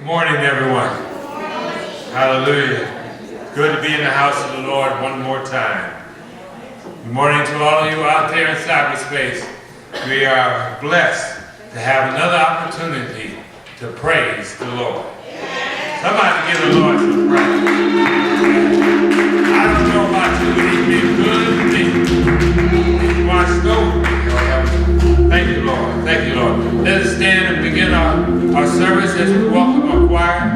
Morning, everyone. Hallelujah. Good to be in the house of the Lord one more time. Good morning to all of you out there in cyberspace. We are blessed to have another opportunity to praise the Lord. Somebody give the Lord some praise. I don't know about you, but he's been good to me. He's watched over me. Thank you, Lord. Thank you, Lord. Let us stand and begin our service as we welcome our choir.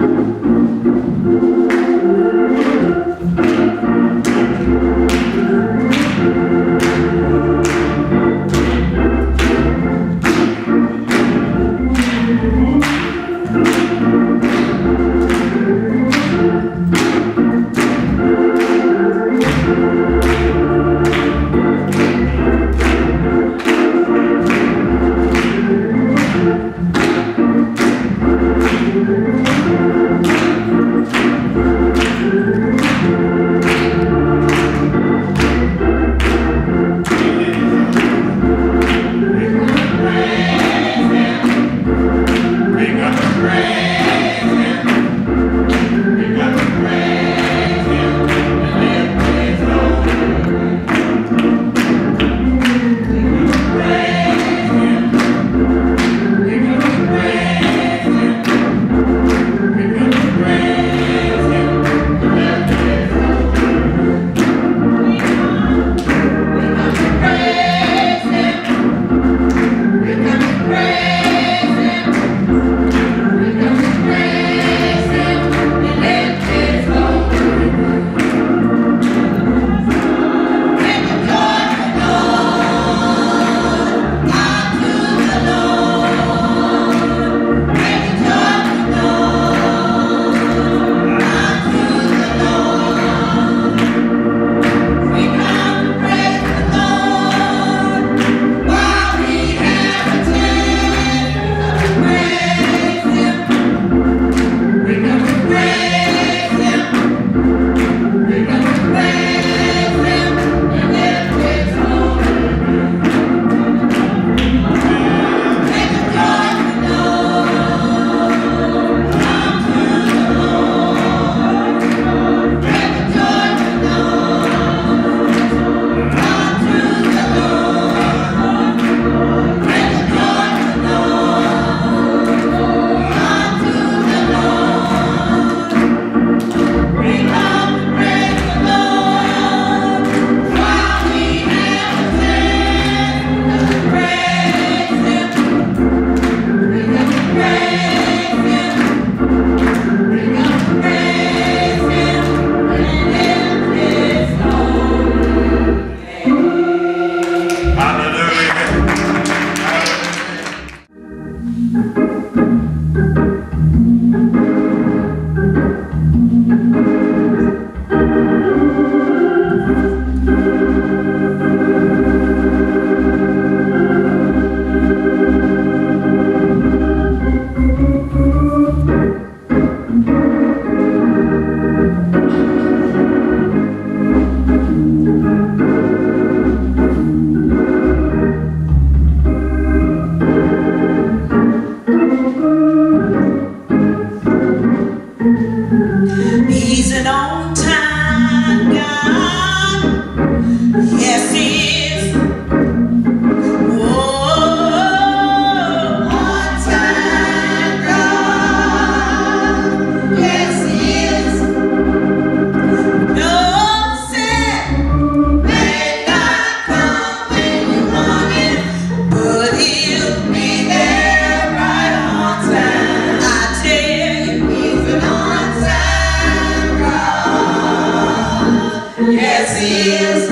Yes, he is.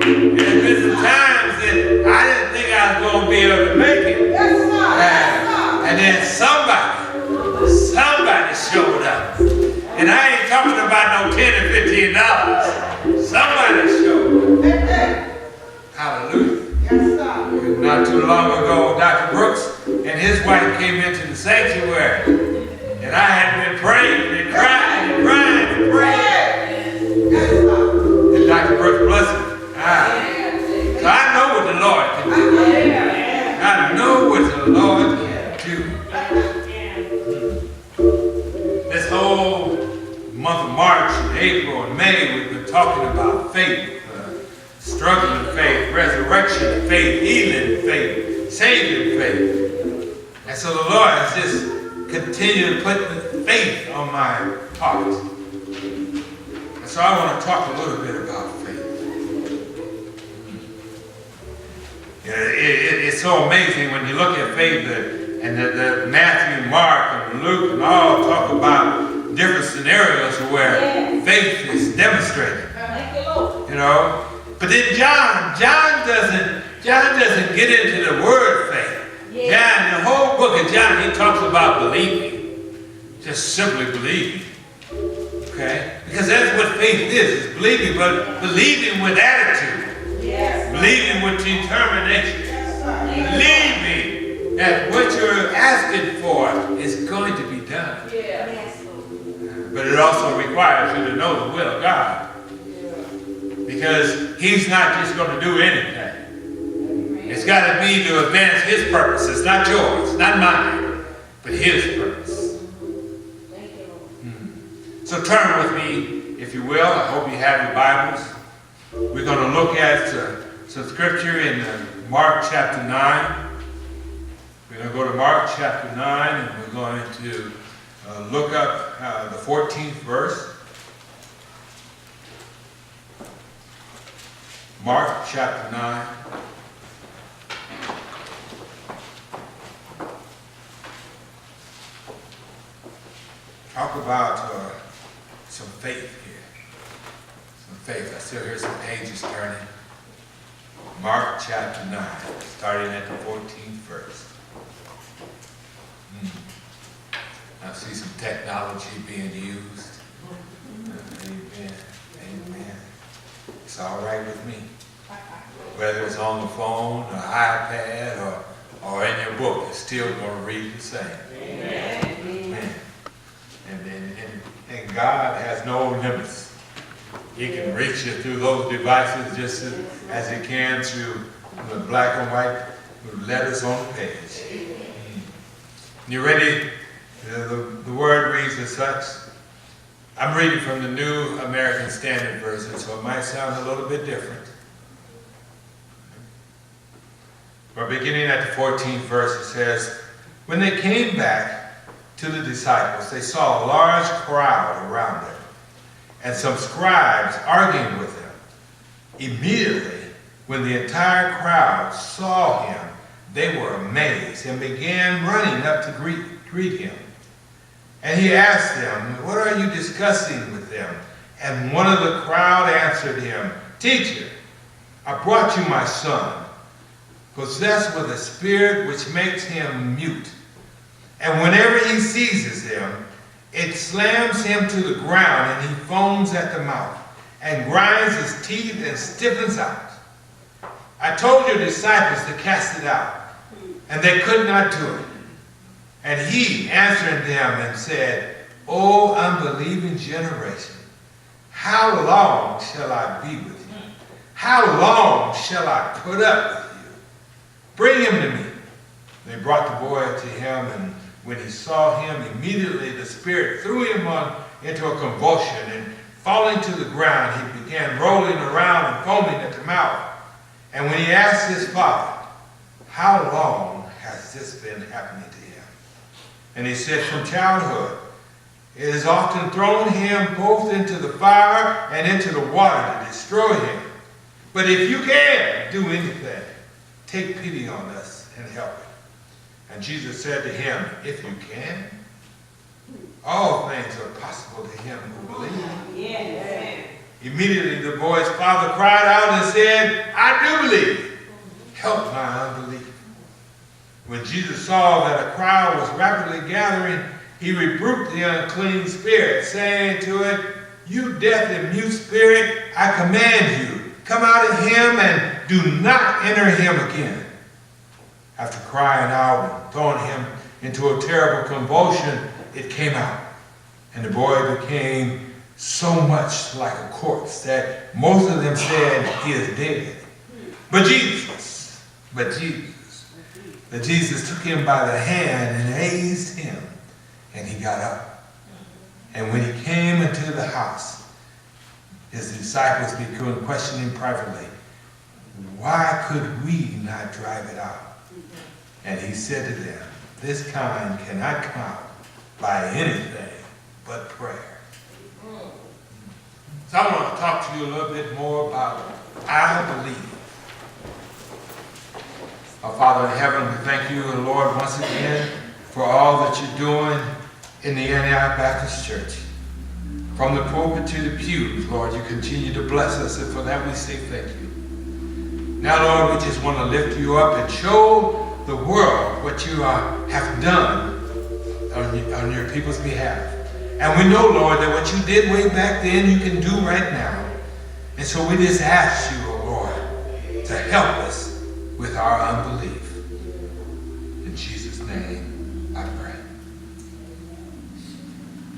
There's been some times that I didn't think I was going to be able to make it. about no $10 and $15. Somebody showed. Hallelujah. Yes, sir. Not too long ago, Dr. Brooks and his wife came into the sanctuary. And I had been praying and crying and crying and praying. And Dr. Brooks blessed me. So I know what the Lord can do. I know what the Lord can do. This whole month of March and April and May, we've been talking about faith, struggling faith, resurrection faith, healing faith, saving faith. And so the Lord has just continued to put faith on my heart. And so I want to talk a little bit about faith. It's so amazing when you look at faith and the Matthew, Mark, and Luke and all talk about different scenarios where faith is demonstrated. You know, but then John doesn't get into the word faith. John, the whole book of John, he talks about believing, just simply believing. Okay, because that's what faith is believing, but believing with attitude. Believing with determination. Believing that what you're asking for is going to be done. But it also requires you to know the will of God. Because he's not just going to do anything. It's got to be to advance his purpose. It's not yours, not mine, but his purpose. So turn with me, if you will. I hope you have your Bibles. We're going to look at some scripture in Mark chapter 9. We're going to go to Mark chapter 9, and we're going to look up the 14th verse. Mark chapter 9. Talk about some faith here. Some faith. I still hear some pages turning. Mark chapter 9, starting at the 14th verse. I see some technology being used. Amen. Amen. It's all right with me. Whether it's on the phone, or iPad, or in your book, it's still going to read the same. Amen. Amen. And God has no limits. He can reach you through those devices just as he can through the black and white letters on the page. You ready? The word reads as such. I'm reading from the New American Standard Version, so it might sound a little bit different. But beginning at the 14th verse, it says, when they came back to the disciples, they saw a large crowd around them, and some scribes arguing with them. Immediately, when the entire crowd saw him, they were amazed and began running up to greet him. And he asked them, what are you discussing with them? And one of the crowd answered him, Teacher, I brought you my son, possessed with a spirit which makes him mute. And whenever he seizes him, it slams him to the ground, and he foams at the mouth, and grinds his teeth and stiffens out. I told your disciples to cast it out, and they could not do it. And he answered them and said, O unbelieving generation, how long shall I be with you? How long shall I put up with you? Bring him to me. They brought the boy to him, and when he saw him, immediately the spirit threw him into a convulsion, and falling to the ground, he began rolling around and foaming at the mouth. And when he asked his father, how long has this been happening to him? And he said, from childhood. It has often thrown him both into the fire and into the water to destroy him. But if you can do anything, take pity on us and help him. And Jesus said to him, if you can, all things are possible to him who believes. Yes. Immediately the boy's father cried out and said, I do believe. Help my unbelief. When Jesus saw that a crowd was rapidly gathering, he rebuked the unclean spirit, saying to it, You deaf and mute spirit, I command you, come out of him and do not enter him again. After crying out and throwing him into a terrible convulsion, it came out. And the boy became so much like a corpse that most of them said he is dead. But Jesus took him by the hand and raised him, and he got up. And when he came into the house, his disciples began questioning privately, why could we not drive it out? And he said to them, this kind cannot come out by anything but prayer. So I want to talk to you a little bit more about I believe. Our Father in heaven, we thank you, Lord, once again for all that you're doing in the Antioch Baptist Church. From the pulpit to the pews, Lord, you continue to bless us, and for that we say thank you. Now, Lord, we just want to lift you up and show the world what you have done on your people's behalf. And we know, Lord, that what you did way back then, you can do right now. And so we just ask you, oh Lord, to help us with our unbelief. In Jesus' name, I pray.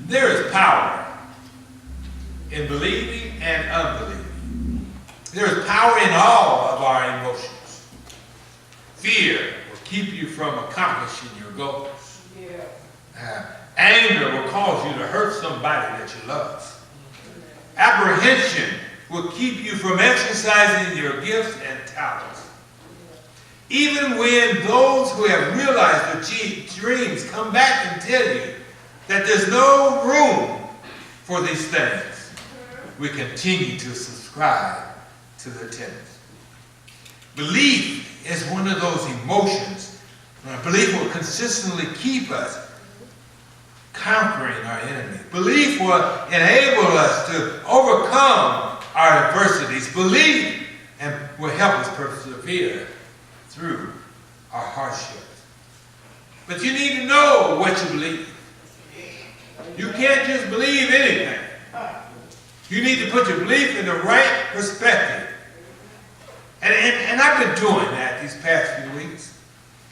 There is power in believing and unbelieving. There is power in all of our emotions. Fear will keep you from accomplishing your goals. Anger will cause you to hurt somebody that you love. Apprehension will keep you from exercising your gifts and talents. Even when those who have realized their dreams come back and tell you that there's no room for these things, we continue to subscribe to the tenets. Belief is one of those emotions. Belief will consistently keep us conquering our enemy. Belief will enable us to overcome our adversities. Belief and will help us persevere through our hardships. But you need to know what you believe. You can't just believe anything. You need to put your belief in the right perspective. And I've been doing that these past few weeks.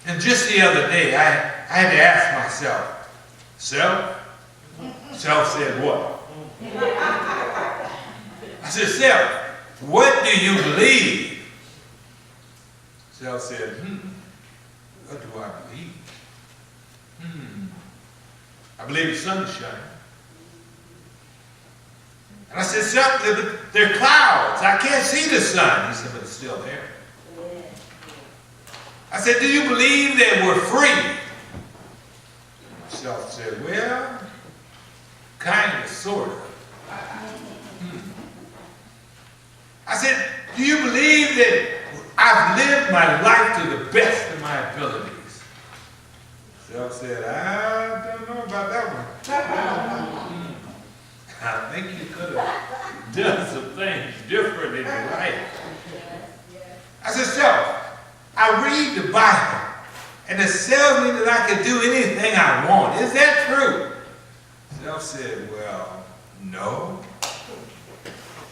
And just the other day, I had to ask myself, Self? Self said what? I said, Self, what do you believe? Self said, what do I believe? I believe the sun is shining. And I said, Self, there are clouds. I can't see the sun. He said, but it's still there. I said, do you believe that we're free? Self said, well, kind of, sort of. I said, do you believe that I've lived my life to the best of my abilities? Self said, I don't know about that one. I think you could have done some things different in your life. I said, Self, I read the Bible, and it tells me that I can do anything I want. Is that true? Self said, well, no.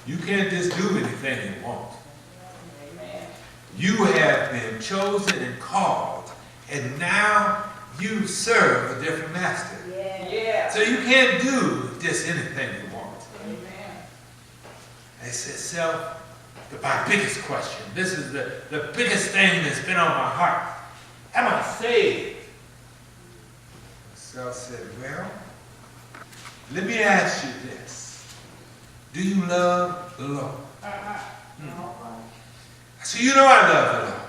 You can't just do anything you want. You have been chosen and called, and now you serve a different master. So you can't do just anything you want. I said, Self, my biggest question, this is the biggest thing that's been on my heart. Am I saved? Self said, well, let me ask you this. Do you love the Lord? I said, you know I love the Lord.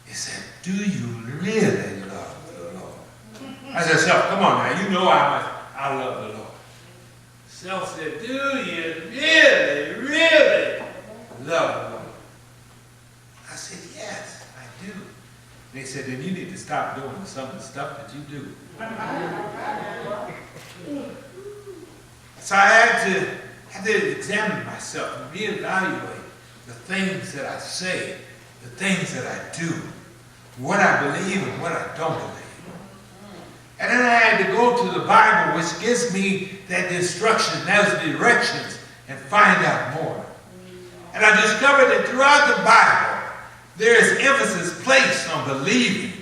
He said, do you really love the Lord? I said, Self, come on now. You know how much I love the Lord. Self said, do you really, really love the Lord? I said, yes, I do. They said, then you need to stop doing some of the stuff that you do. So I had to examine myself and reevaluate the things that I say, the things that I do, what I believe and what I don't believe. And then I had to go to the Bible, which gives me that instruction, those directions, and find out more. And I discovered that throughout the Bible, there is emphasis placed on believing.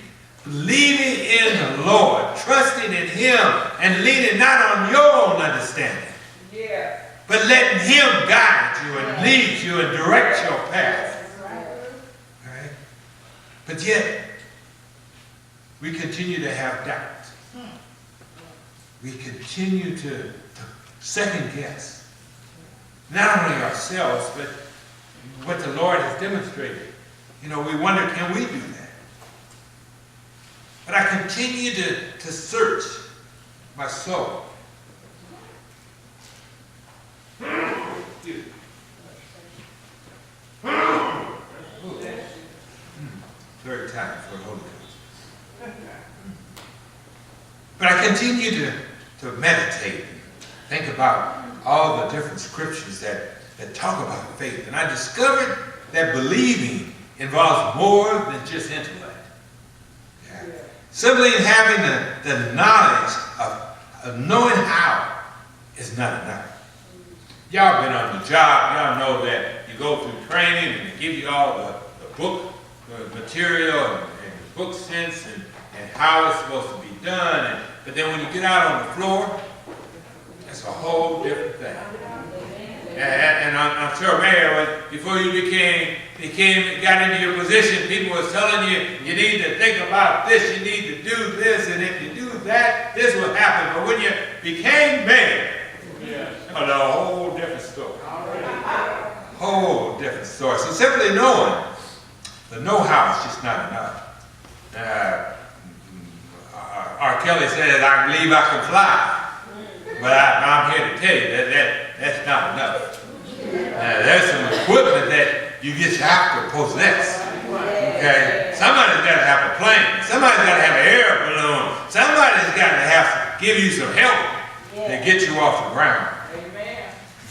Believing in the Lord, trusting in Him, and leaning not on your own understanding, but letting Him guide you and lead you and direct your path. Right? But yet, we continue to have doubts. We continue to second guess. Not only ourselves, but what the Lord has demonstrated. You know, we wonder, can we do that? But I continue to search my soul. Third time for the Holy Ghost. But I continue to meditate and think about all the different scriptures that talk about faith. And I discovered that believing involves more than just intellect. Simply having the knowledge of knowing how is not enough. Y'all been on the job. Y'all know that you go through training and they give you all the book material and the book sense and how it's supposed to be done. But then when you get out on the floor, it's a whole different thing. And I'm sure, man, before you got into your position, people was telling you, you need to think about this, you need to do this, and if you do that, this will happen. But when you became mayor, it was a whole different story. Whole different story. So simply knowing, the know-how is just not enough. R. Kelly says, I believe I can fly. But I'm here to tell you that's not enough. There's some equipment that you just have to possess. Okay? Somebody's got to have a plane. Somebody's got to have an air balloon. Somebody's got to give you some help to get you off the ground.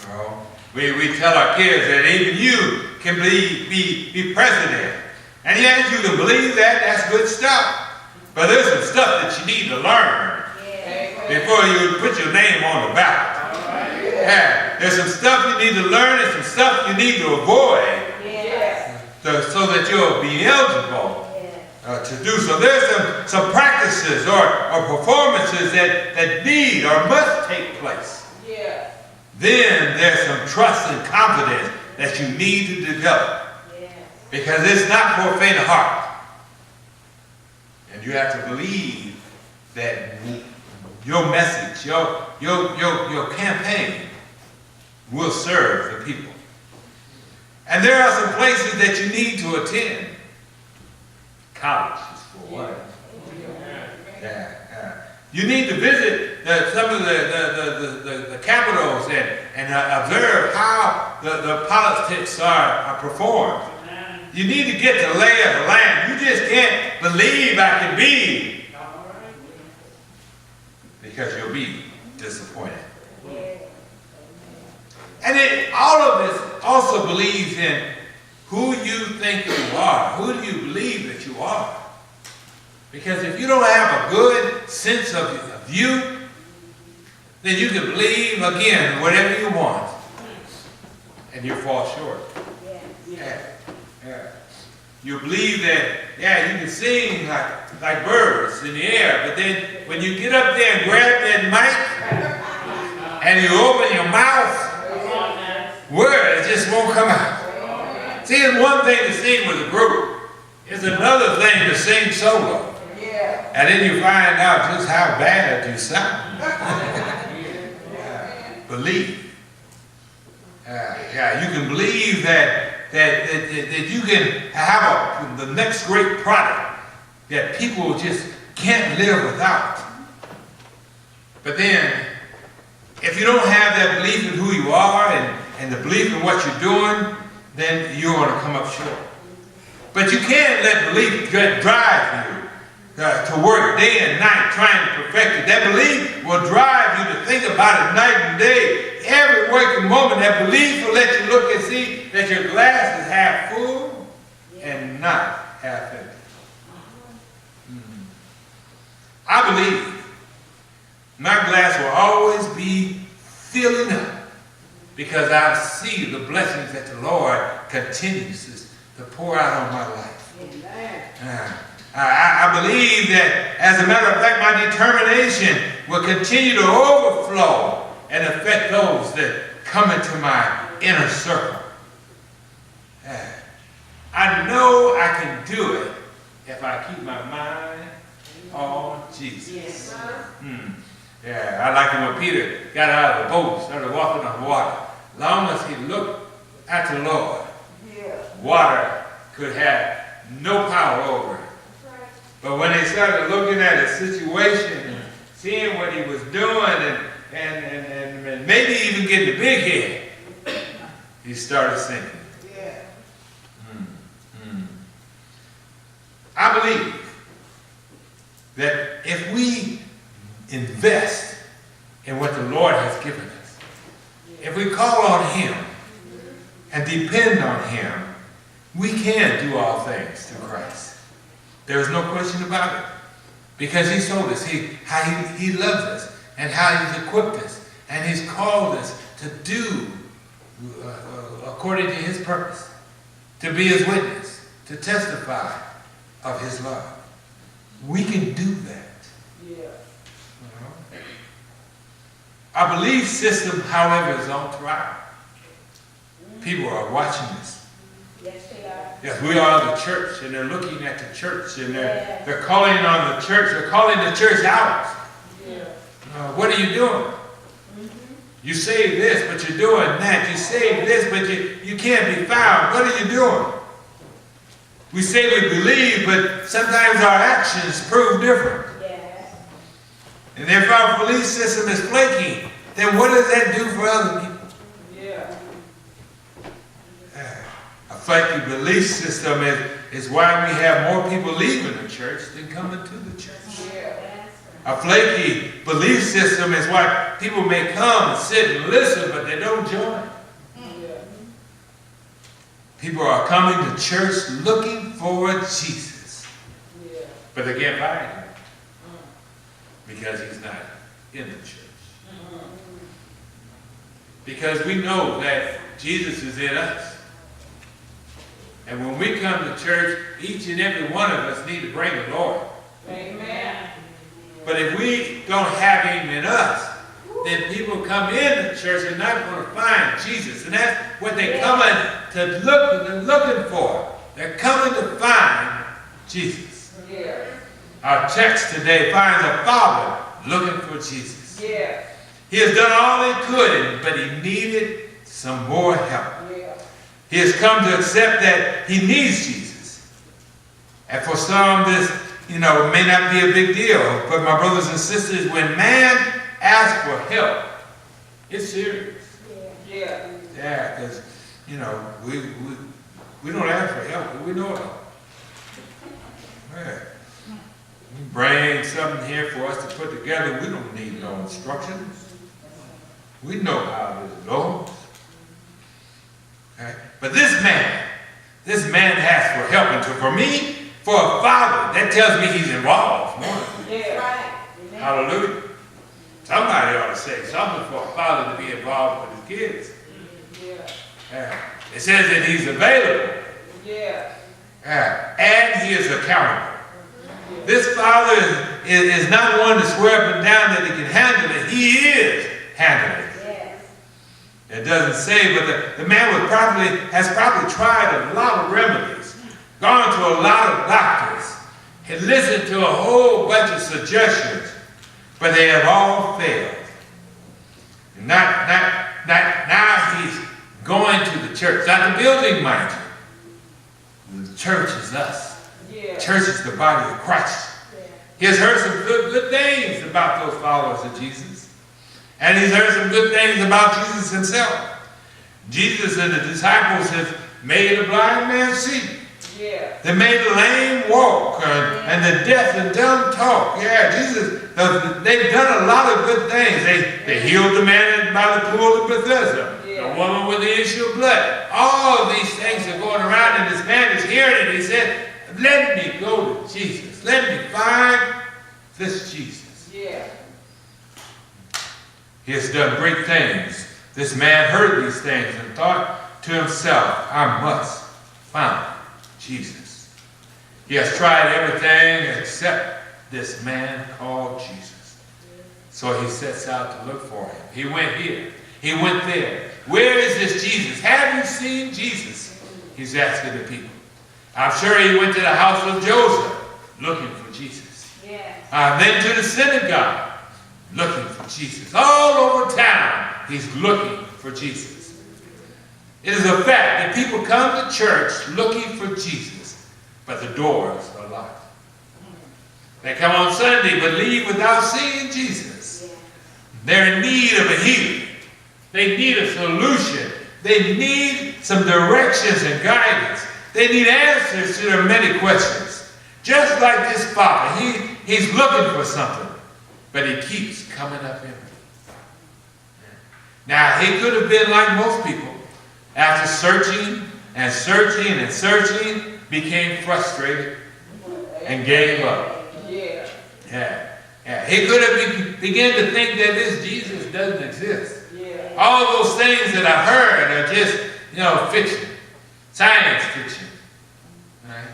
You know, we tell our kids that even you can be president. And yes, you can believe that. That's good stuff. But there's some stuff that you need to learn before you put your name on the ballot. There's some stuff you need to learn and some stuff you need to avoid so that you'll be eligible to do so. There's some practices or performances that need or must take place. Then there's some trust and confidence that you need to develop. Because it's not for a faint of heart. And you have to believe that your message, your campaign will serve the people. And there are some places that you need to attend. College is for one. You need to visit some of the capitals and observe how the politics are performed. You need to get the lay of the land. You just can't believe I can be. Because you'll be disappointed. And all of this also believes in who you think you are. Who do you believe that you are? Because if you don't have a good sense of you, then you can believe, again, whatever you want. And you fall short. You believe that, you can sing like birds in the air, but then when you get up there and grab that mic and you open your mouth, words just won't come out. See, it's one thing to sing with a group. It's another thing to sing solo. And then you find out just how bad you sound. Believe. You can believe that you can have the next great product that people just can't live without. But then, if you don't have that belief in who you are and the belief in what you're doing, then you're going to come up short. But you can't let belief drive you to work day and night trying to perfect it. That belief will drive you to think about it night and day. Every working moment, that belief will let you look and see that your glass is half full and not half empty. I believe My glass will always be filling up because I see the blessings that the Lord continues to pour out on my life. I believe that, as a matter of fact, my determination will continue to overflow and affect those that come into my inner circle. I know I can do it if I keep my mind on Jesus. Yeah, I like it when Peter got out of the boat, started walking on water. As long as he looked at the Lord, water could have no power over him. But when he started looking at his situation and seeing what he was doing and maybe even getting a big head, he started sinking. I believe that if we invest in what the Lord has given us, if we call on Him and depend on Him, we can do all things through Christ. There is no question about it. Because He told us how he loves us and how He's equipped us and He's called us to do according to His purpose, to be His witness, to testify of His love. We can do that. Our belief system, however, is on trial. People are watching us. Yes, they are. Yes, we are the church, and they're looking at the church, and they're calling on the church. They're calling the church out. What are you doing? You say this, but you're doing that. You say this, but you can't be found. What are you doing? We say we believe, but sometimes our actions prove different. Yes. And if our belief system is flaky, then what does that do for other people? A flaky belief system is why we have more people leaving the church than coming to the church. A flaky belief system is why people may come and sit and listen, but they don't join. People are coming to church looking for Jesus, but they can't find Him because He's not in the church. Because we know that Jesus is in us. And when we come to church, each and every one of us need to bring the Lord. Amen. But if we don't have Him in us, then people come in the church and not going to find Jesus. And that's what they're coming to looking for. They're coming to find Jesus. Our text today finds a father looking for Jesus. He has done all he could, but he needed some more help. He has come to accept that he needs Jesus. And for some, this, may not be a big deal. But my brothers and sisters, when man asks for help, it's serious. Yeah, because, we don't ask for help, but we know it all. Yeah. You bring something here for us to put together, we don't need no instructions. We know how this goes. Okay? But this man asks for help. And for me, for a father, that tells me he's involved. Hallelujah. Somebody ought to say something for a father to be involved with his kids. It says that he's available. And he is accountable. This father is not one to swear up and down that he can handle it. He is handling it. It doesn't say, but the man has probably tried a lot of remedies, gone to a lot of doctors, had listened to a whole bunch of suggestions, but they have all failed. Now he's going to the church, not the building, mind you. The church is us. Church is the body of Christ. He has heard some good things about those followers of Jesus. And he's heard some good things about Jesus himself. Jesus and the disciples have made a blind man see. They made the lame walk and the deaf and dumb talk. Jesus, they've done a lot of good things. They healed the man by the pool of Bethesda. The woman with the issue of blood. All of these things are going around, and this man is hearing it. He said, let me go to Jesus. Let me find this Jesus. He has done great things. This man heard these things and thought to himself, I must find Jesus. He has tried everything except this man called Jesus. So he sets out to look for him. He went here. He went there. Where is this Jesus? Have you seen Jesus? He's asking the people. I'm sure he went to the house of Joseph looking for Jesus. Then to the synagogue looking for Jesus. All over town he's looking for Jesus. It is a fact that people come to church looking for Jesus, but the doors are locked. They come on Sunday but leave without seeing Jesus. They're in need of a healing. They need a solution. They need some directions and guidance. They need answers to their many questions. Just like this father, he's looking for something, but he keeps coming up empty. Now, he could have been like most people. After searching and searching and searching, became frustrated and gave up. Yeah. He could have begun to think that this Jesus doesn't exist. All those things that I've heard are just, fiction, science fiction. Right?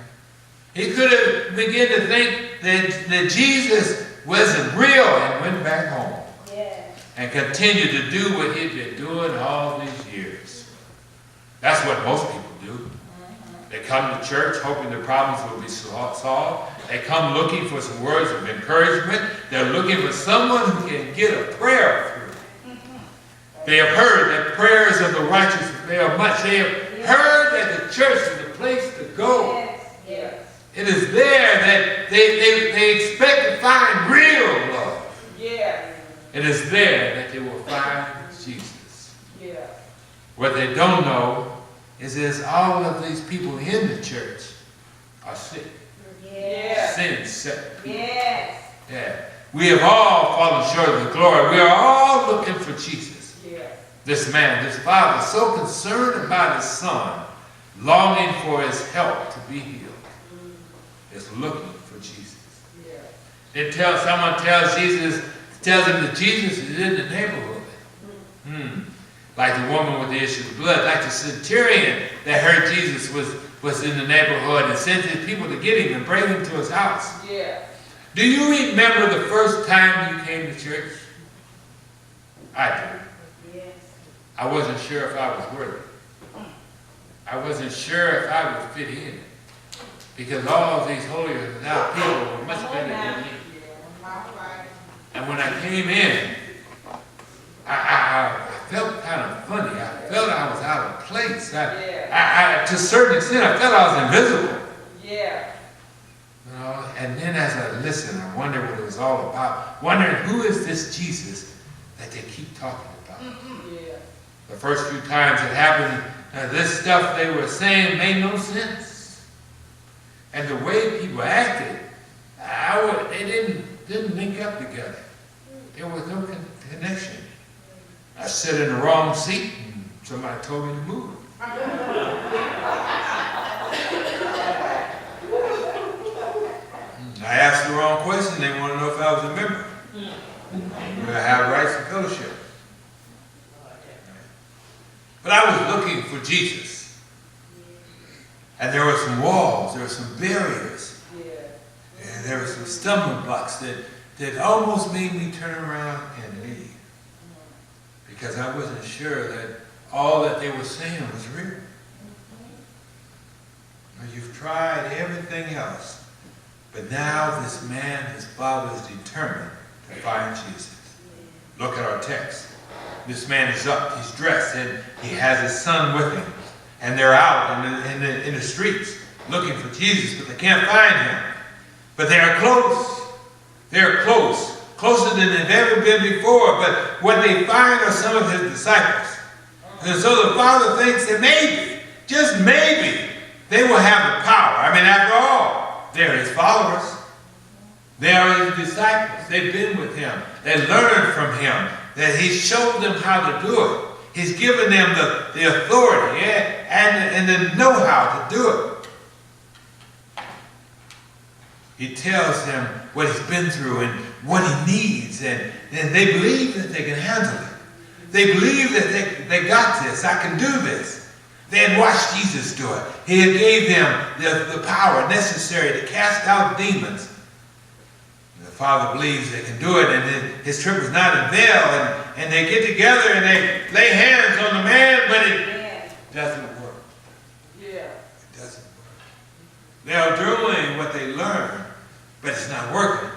He could have begun to think that Jesus wasn't real and went back home. And continued to do what he'd been doing all these years. That's what most people do. They come to church hoping their problems will be solved. They come looking for some words of encouragement. They're looking for someone who can get a prayer through. They have heard that prayers of the righteous avail much. They have heard that the church is the place to go. It is there that they expect to find real love. It is there that they will find Jesus. What they don't know is all of these people in the church are sick. Sin set people. We have all fallen short of the glory. We are all looking for Jesus. This man, this father, so concerned about his son, longing for his help to be healed, is looking for Jesus. Someone tells him that Jesus is in the neighborhood. Like the woman with the issue of blood, like the centurion that heard Jesus was in the neighborhood and sent his people to get him and bring him to his house. Do you remember the first time you came to church? I do. I wasn't sure if I was worthy. I wasn't sure if I would fit in. Because all of these holier than thou people were much better than me. And when I came in, I felt kind of funny. I felt I was out of place. To a certain extent, I felt I was invisible. And then as I listened, I wondered what it was all about. Wondering who is this Jesus that they keep talking about. The first few times it happened, this stuff they were saying made no sense. And the way people acted, they didn't link up together. There was no connection. I sat in the wrong seat and somebody told me to move. I asked the wrong question. They want to know if I was a member. Do I have rights to fellowship? But I was looking for Jesus. And there were some walls, there were some barriers. And there were some stumbling blocks that almost made me turn around and leave. Because I wasn't sure that all that they were saying was real. You've tried everything else. But now this man, his father, is determined to find Jesus. Look at our text. This man is up, he's dressed, and he has his son with him. And they're out in the streets looking for Jesus, but they can't find him. But they are close. They're close. Closer than they've ever been before. But what they find are some of his disciples. And so the father thinks that maybe, just maybe, they will have the power. I mean, after all, they're his followers. They are his disciples. They've been with him. They learned from him. That he showed them how to do it. He's given them the authority and the know-how to do it. He tells them what he's been through and what he needs, and they believe that they can handle it. They believe that they got this. I can do this. They had watched Jesus do it. He had gave them the power necessary to cast out demons. And the Father believes they can do it, and his trip is not in vain. And they get together and they lay hands on the man, but it doesn't work. Yeah. It doesn't work. They are doing what they learned, but it's not working.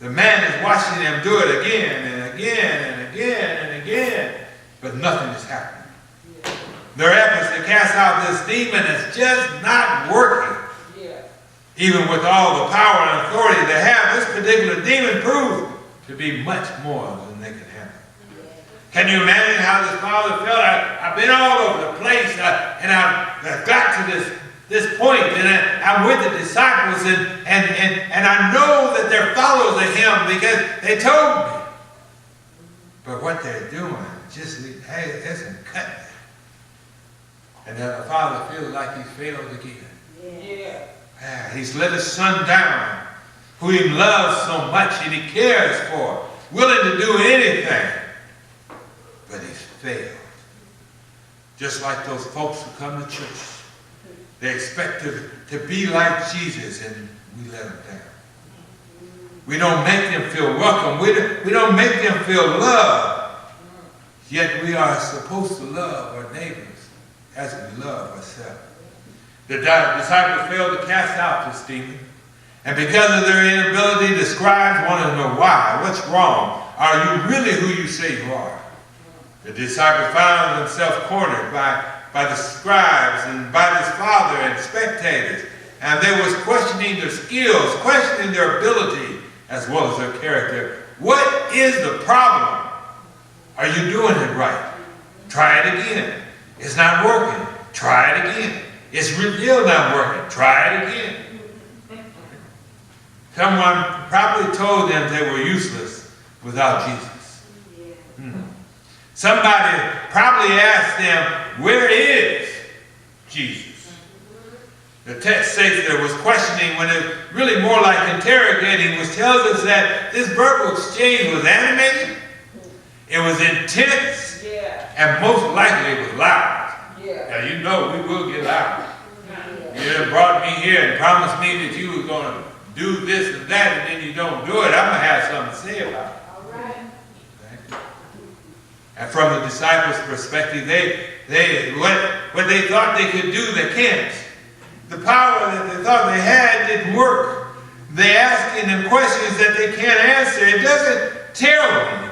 The man is watching them do it again and again and again and again, but nothing is happening. Their efforts to cast out this demon is just not working. Yeah. Even with all the power and authority they have, this particular demon proved to be much more than they could handle. Can you imagine how this father felt? I've been all over the place, and I've got to this point, and I'm with the disciples, and I know that they're followers of him because they told me. But what they're doing just isn't cutting it. And then the father feels like he's failed again. Yeah. He's let his son down, who he loves so much and he cares for, willing to do anything. But he's failed. Just like those folks who come to church. They expect to be like Jesus, and we let them down. We don't make them feel welcome. We don't make them feel loved. Yet we are supposed to love our neighbors as we love ourselves. The disciples failed to cast out this demon. And because of their inability, the scribes wanted to know why. What's wrong? Are you really who you say you are? The disciples found themselves cornered by the scribes and by this father and spectators. And they was questioning their skills, questioning their ability, as well as their character. What is the problem? Are you doing it right? Try it again. It's not working. Try it again. It's still not working. Try it again. Someone probably told them they were useless without Jesus. Somebody probably asked them, where is Jesus? The text says there was questioning when it really more like interrogating, which tells us that this verbal exchange was animated, it was intense, and most likely it was loud. Now you know we will get loud. You done brought me here and promised me that you were going to do this and that, and then you don't do it. I'm going to have something to say about it. All right. And from the disciples' perspective, what they thought they could do, they can't. The power that they thought they had didn't work. They're asking them questions that they can't answer. It doesn't tell me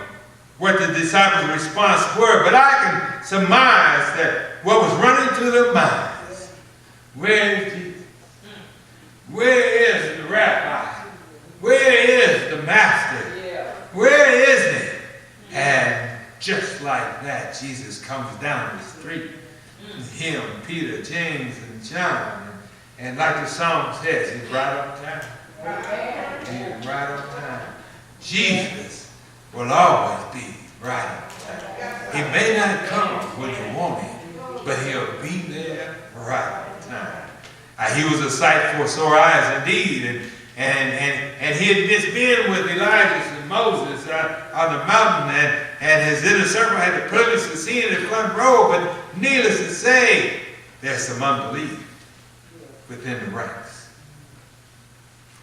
what the disciples' response were, but I can surmise that what was running through their minds, where is Jesus? Where is the rabbi? Where is the master? Where is he? And just like that, Jesus comes down the street. Him, Peter, James, and John. And like the psalm says, he's right on time. He's right on time. Jesus will always be right on time. He may not come when you want him, but he'll be there right on time. He was a sight for sore eyes indeed. And he had just been with Elijah and Moses on the mountain, and his inner circle had the privilege of seeing the front row, but needless to say, there's some unbelief within the ranks.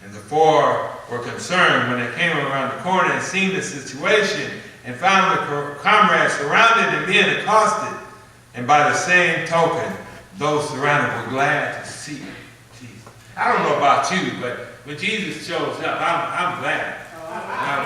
And the four were concerned when they came around the corner and seen the situation and found the comrades surrounded and being accosted. And by the same token, those surrounded were glad to see Jesus. I don't know about you, but when Jesus shows up, I'm glad.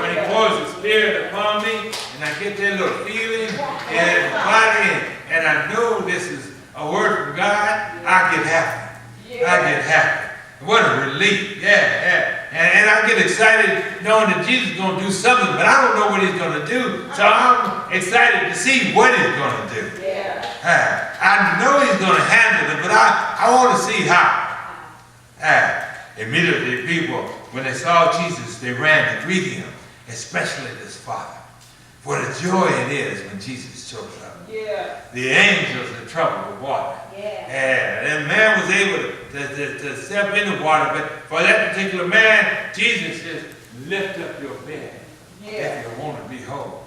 When he pours the Spirit upon me, and I get that little feeling in the body, and I know this is a word from God, I get happy. I get happy. What a relief. And I get excited knowing that Jesus is going to do something, but I don't know what he's going to do. So I'm excited to see what he's going to do. I know he's going to handle it, but I want to see how. Immediately people, when they saw Jesus, they ran to greet him, especially this father. What a joy it is when Jesus shows up. The angels are troubled with water. And man was able to to step in the water. But for that particular man, Jesus says, lift up your bed if you want to be whole.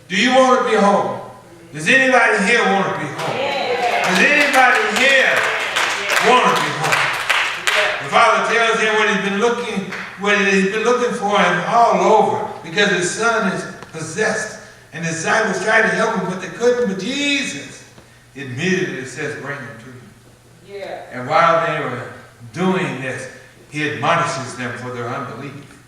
Do you want to be whole? Does anybody here want to be whole? Does anybody here want to be whole? The Father tells him what he's been looking for him all over, because his son is possessed. And the disciples tried to help him, but they couldn't. But Jesus immediately says, bring him to me. And while they were doing this, he admonishes them for their unbelief.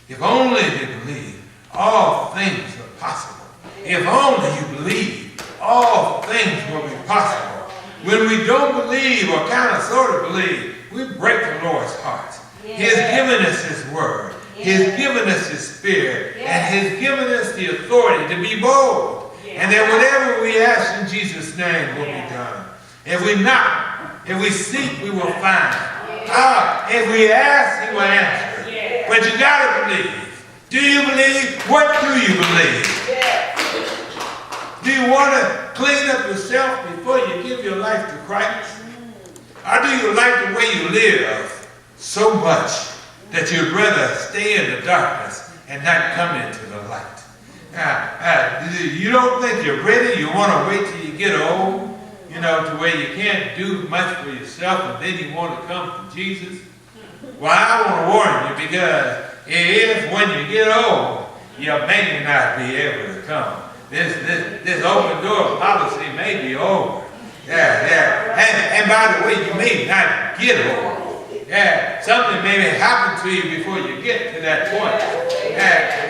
If only they believe, all things are possible. If only you believe, all things will be possible. When we don't believe or kind of sort of believe, we break the Lord's heart. He has given us his word. He has given us his spirit. And he has given us the authority to be bold. And that whatever we ask in Jesus' name will be done. If we knock, if we seek, we will find. If we ask, he will answer. But you got to believe. Do you believe? What do you believe? Do you want to clean up yourself before you give your life to Christ? Or do you like the way you live so much that you'd rather stay in the darkness and not come into the light? You don't think you're ready? You want to wait till you get old, to where you can't do much for yourself, and then you want to come to Jesus? Well, I want to warn you, because if when you get old, you may not be able to come. This open door policy may be over. And by the way, you may not get over. Something may happen to you before you get to that point.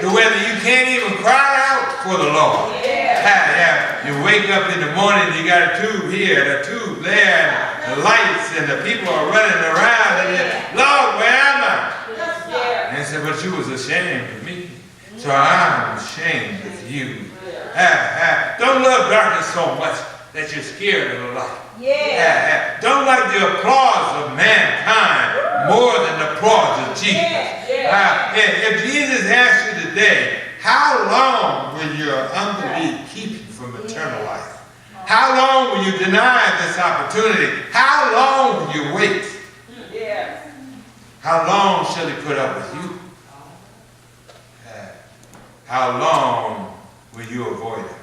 To whether you can't even cry out for the Lord. You wake up in the morning, you got a tube here, and a tube there, and the lights, and the people are running around, and you're, Lord, where am I? And he said, but you was ashamed of me, so I'm ashamed of you. Don't love darkness so much that you're scared of the light. Don't like the applause of mankind more than the applause of Jesus. If Jesus asked you today, how long will your unbelief keep you from eternal life? How long will you deny this opportunity? How long will you wait? How long shall he put up with you? How long will you avoid him?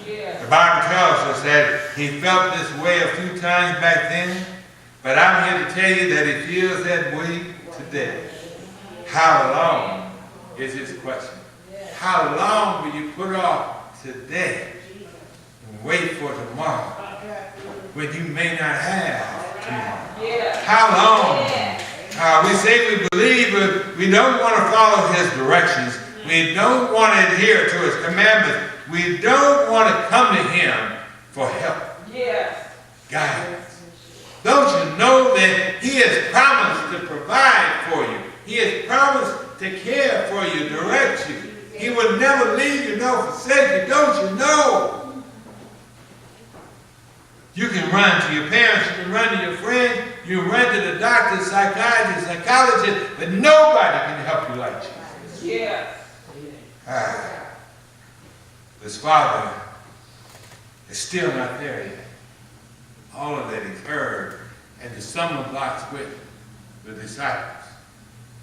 The Bible tells us that he felt this way a few times back then, but I'm here to tell you that he feels that way today. How long is his question? How long will you put off today and wait for tomorrow when you may not have tomorrow? How long? We say we believe, but we don't want to follow his directions. We don't want to adhere to his commandments. We don't want to come to him for help. Guidance. Don't you know that he has promised to provide for you? He has promised to care for you, direct you. He will never leave you nor forsake you. Don't you know? You can run to your parents, you can run to your friends, you can run to the doctor, psychiatrist, psychologist, but nobody can help you like Jesus. His father is still not there yet. All of that he's heard, and the stumbling blocks with the disciples.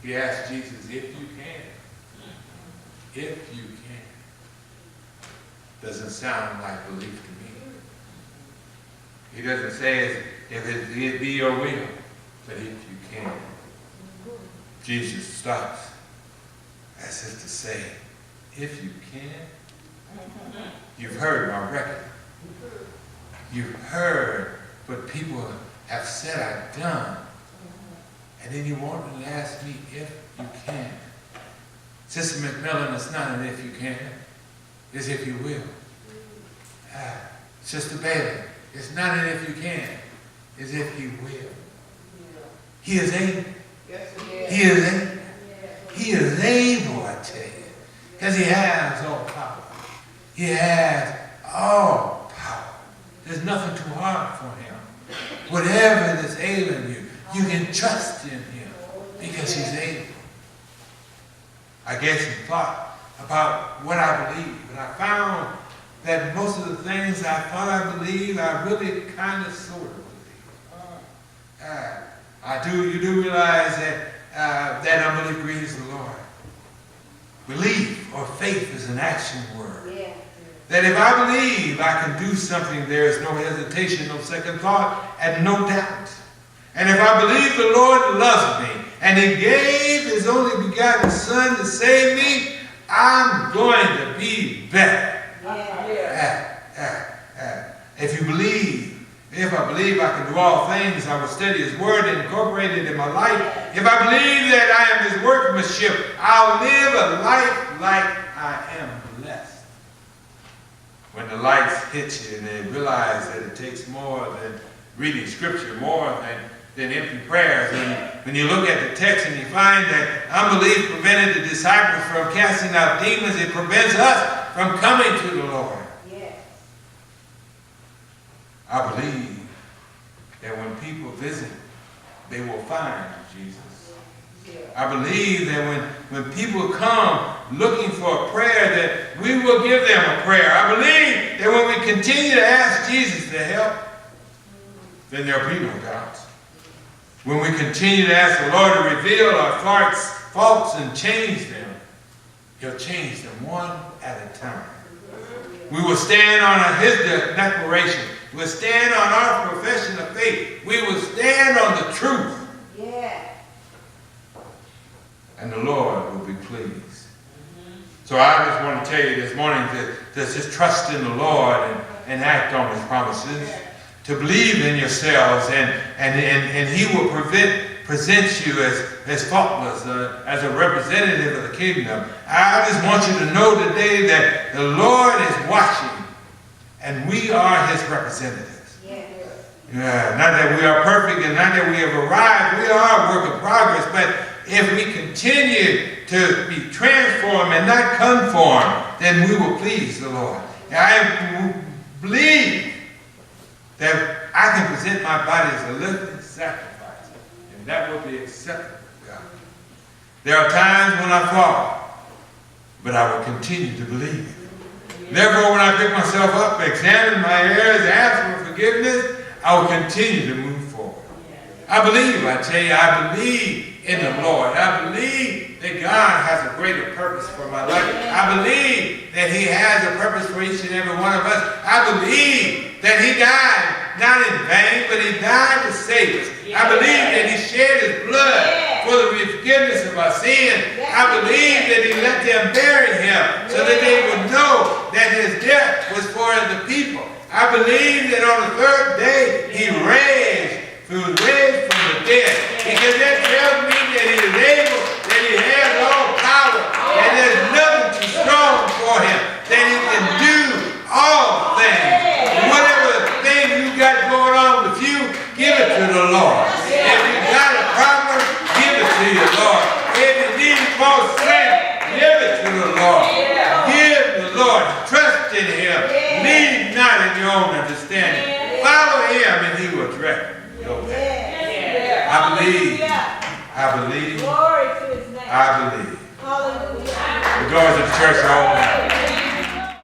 He asked Jesus, if you can. If you can. Doesn't sound like belief to me. He doesn't say if it be your will, but if you can. Jesus stops as if to say, if you can. You've heard my record. You've heard what people have said I've done. And then you want to ask me if you can. Sister McMillan, it's not an if you can. It's if you will. Sister Bailey, it's not an if you can. It's if you will. He is able. He is able. He is able, I tell you. Because he has all power. He has all power. There's nothing too hard for him. Whatever that's ailing you, you can trust in him because he's able. I gave some thought about what I believe, and I found that most of the things I thought I believed, I really kind of sort of believe. you do realize that that unbelief grieves the Lord. Belief or faith is an action word. Yeah. That if I believe I can do something, there is no hesitation, no second thought, and no doubt. And if I believe the Lord loves me, and He gave His only begotten Son to save me, I'm going to be better. If you believe, if I believe I can do all things, I will study His Word and incorporate it in my life. If I believe that I am His workmanship, I'll live a life like I am blessed. When the lights hit you and they realize that it takes more than reading Scripture, more than empty prayers. When you look at the text and you find that unbelief prevented the disciples from casting out demons, it prevents us from coming to the Lord. Yes. I believe that when people visit, they will find Jesus. I believe that when people come looking for a prayer, that we will give them a prayer. I believe that when we continue to ask Jesus to help, then there will be no doubts. When we continue to ask the Lord to reveal our faults and change them, He'll change them one at a time. We will stand on His declaration. We'll stand on our profession of faith. We will stand on the truth. Yeah. And the Lord will be pleased. So I just want to tell you this morning to just trust in the Lord and act on His promises. To believe in yourselves, and He will present you as faultless, as a representative of the kingdom. I just want you to know today that the Lord is watching, and we are His representatives. Yeah, not that we are perfect and not that we have arrived. We are a work of progress, but if we continue to be transformed and not conform, then we will please the Lord. I believe that I can present my body as a living sacrifice, and that will be acceptable to God. There are times when I fall, but I will continue to believe. Therefore, when I pick myself up, examine my errors, ask for forgiveness, I will continue to move forward. I believe, I tell you, I believe in the Lord. I believe that God has a greater purpose for my life. I believe that He has a purpose for each and every one of us. I believe that He died not in vain, but He died to save us. I believe that He shed His blood for the forgiveness of our sins. I believe that He let them bury Him so that they would know that His death was for the people. I believe that on the third day He was raised from the dead. Because that tells me that He is able, that He has all power, and there's nothing too strong for Him, that He can do all things. Whatever thing you got going on with you, give it to the Lord. If you got a problem, give it to your Lord. If you need more strength, give it to the Lord. Give the Lord. Trust in Him. Lean not in your own understanding. Follow Him and He will direct your path. I believe. I believe. Glory to His name. I believe. Hallelujah. The doors of the church are open.